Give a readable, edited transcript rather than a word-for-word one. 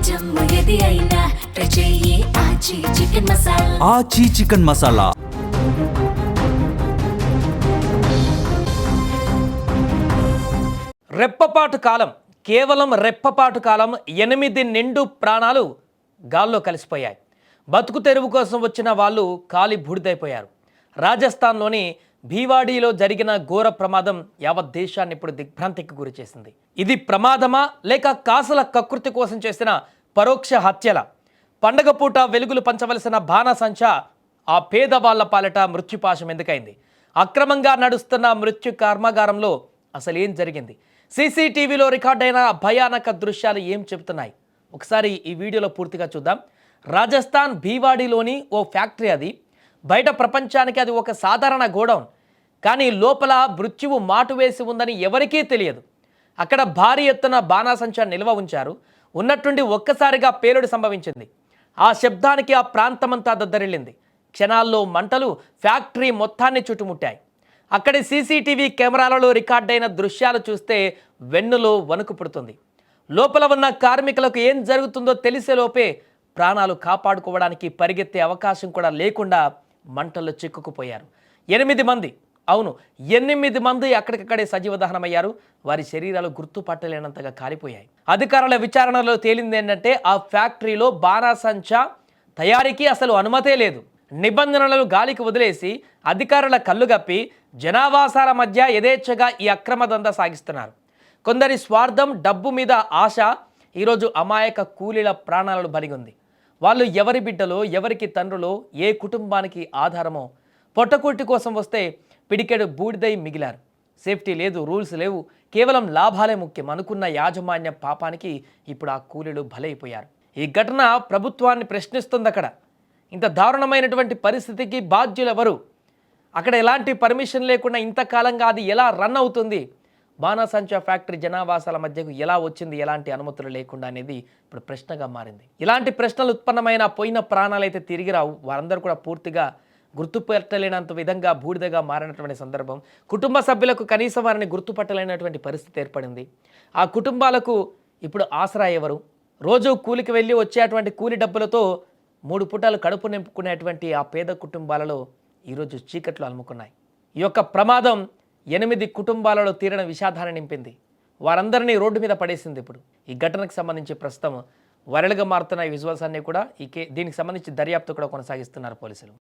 జమ్ము ఏది అయినా ట్రై చెయ్యి ఆచి చికెన్ మసాలా. ఆచి చికెన్ మసాలా. రెప్పపాటు కాలం, కేవలం రెప్పపాటు కాలం 8 నిండు ప్రాణాలు గాల్లో కలిసిపోయాయి. బతుకు తెరువు కోసం వచ్చిన వాళ్ళు కాలి బూడిదైపోయారు. రాజస్థాన్లోని భీవాడీలో జరిగిన ఘోర ప్రమాదం యావత్ దేశాన్ని ఇప్పుడు దిగ్భ్రాంతికి గురి చేసింది. ఇది ప్రమాదమా లేక కాసుల కకృతి కోసం చేసిన పరోక్ష హత్యల? పండగ పూట వెలుగులు పంచవలసిన బాణసంచా ఆ పేదవాళ్ల పాలిట మృత్యుపాశం ఎందుకైంది? అక్రమంగా నడుస్తున్న మృత్యు కర్మాగారంలో అసలు ఏం జరిగింది? సీసీటీవీలో రికార్డైన భయానక దృశ్యాలు ఏం చెబుతున్నాయి? ఒకసారి ఈ వీడియోలో పూర్తిగా చూద్దాం. రాజస్థాన్ భీవాడీలోని ఓ ఫ్యాక్టరీ అది. బయట ప్రపంచానికి అది ఒక సాధారణ గోడౌన్, కానీ లోపల మృత్యువు మాటు వేసి ఉందని ఎవరికీ తెలియదు. అక్కడ భారీ ఎత్తున బాణాసంచా నిల్వ ఉంచారు. ఉన్నట్టుండి ఒక్కసారిగా పేలుడు సంభవించింది. ఆ శబ్దానికి ఆ ప్రాంతమంతా దద్దరిల్లింది. క్షణాల్లో మంటలు ఫ్యాక్టరీ మొత్తాన్ని చుట్టుముట్టాయి. అక్కడి సీసీటీవీ కెమెరాలలో రికార్డైన దృశ్యాలు చూస్తే వెన్నులో వణుకు పుడుతుంది. లోపల ఉన్న కార్మికులకు ఏం జరుగుతుందో తెలిసేలోపే ప్రాణాలు కాపాడుకోవడానికి పరిగెత్తే అవకాశం కూడా లేకుండా మంటల్లో చిక్కుకుపోయారు. 8 మంది, అవును 8 మంది అక్కడికక్కడే సజీవ దహనమయ్యారు. వారి శరీరాలు గుర్తుపట్టలేనంతగా కాలిపోయాయి. అధికారుల విచారణలో తేలింది ఏంటంటే ఆ ఫ్యాక్టరీలో బాణాసంచా తయారీకి అసలు అనుమతే లేదు. నిబంధనలను గాలికి వదిలేసి అధికారుల కళ్ళుగప్పి జనావాసాల మధ్య యథేచ్ఛగా ఈ అక్రమ దందా సాగిస్తున్నారు. కొందరి స్వార్థం, డబ్బు మీద ఆశ ఈరోజు అమాయక కూలీల ప్రాణాలను బలిగొంది. వాళ్ళు ఎవరి బిడ్డలో, ఎవరికి తండ్రులో, ఏ కుటుంబానికి ఆధారమో పొట్టకూటి కోసం వస్తే పిడికెడు బూడిదై మిగిలారు. సేఫ్టీ లేదు, రూల్స్ లేవు, కేవలం లాభాలే ముఖ్యం అనుకున్న యాజమాన్య పాపానికి ఇప్పుడు ఆ కూలీలు బలైపోయారు. ఈ ఘటన ప్రభుత్వాన్ని ప్రశ్నిస్తుంది. అక్కడ ఇంత దారుణమైనటువంటి పరిస్థితికి బాధ్యులు ఎవరు? అక్కడ ఎలాంటి పర్మిషన్ లేకుండా ఇంతకాలంగా అది ఎలా రన్ అవుతుంది? బాణాసంచా ఫ్యాక్టరీ జనావాసాల మధ్యకు ఎలా వచ్చింది ఎలాంటి అనుమతులు లేకుండా అనేది ఇప్పుడు ప్రశ్నగా మారింది. ఇలాంటి ప్రశ్నలు ఉత్పన్నమైన పోయిన ప్రాణాలైతే తిరిగి రావు. వారందరూ కూడా పూర్తిగా గుర్తుపట్టలేనంత విధంగా బూడిదగా మారినటువంటి సందర్భం. కుటుంబ సభ్యులకు కనీసం వారిని గుర్తుపట్టలేనటువంటి పరిస్థితి ఏర్పడింది. ఆ కుటుంబాలకు ఇప్పుడు ఆసరా ఎవరు? రోజు కూలికి వెళ్ళి వచ్చేటువంటి కూలి డబ్బులతో 3 పూటలు కడుపు నింపుకునేటువంటి ఆ పేద కుటుంబాలలో ఈరోజు చీకట్లు అలుముకున్నాయి. ఈ యొక్క ప్రమాదం 8 కుటుంబాలలో తీరని విషాదాన్ని నింపింది. వారందరినీ రోడ్డు మీద పడేసింది. ఇప్పుడు ఈ ఘటనకు సంబంధించి ప్రస్తుతం వైరల్గా మారుతున్న ఈ విజువల్స్ అన్నీ కూడా దీనికి సంబంధించి దర్యాప్తు కూడా కొనసాగిస్తున్నారు పోలీసులు.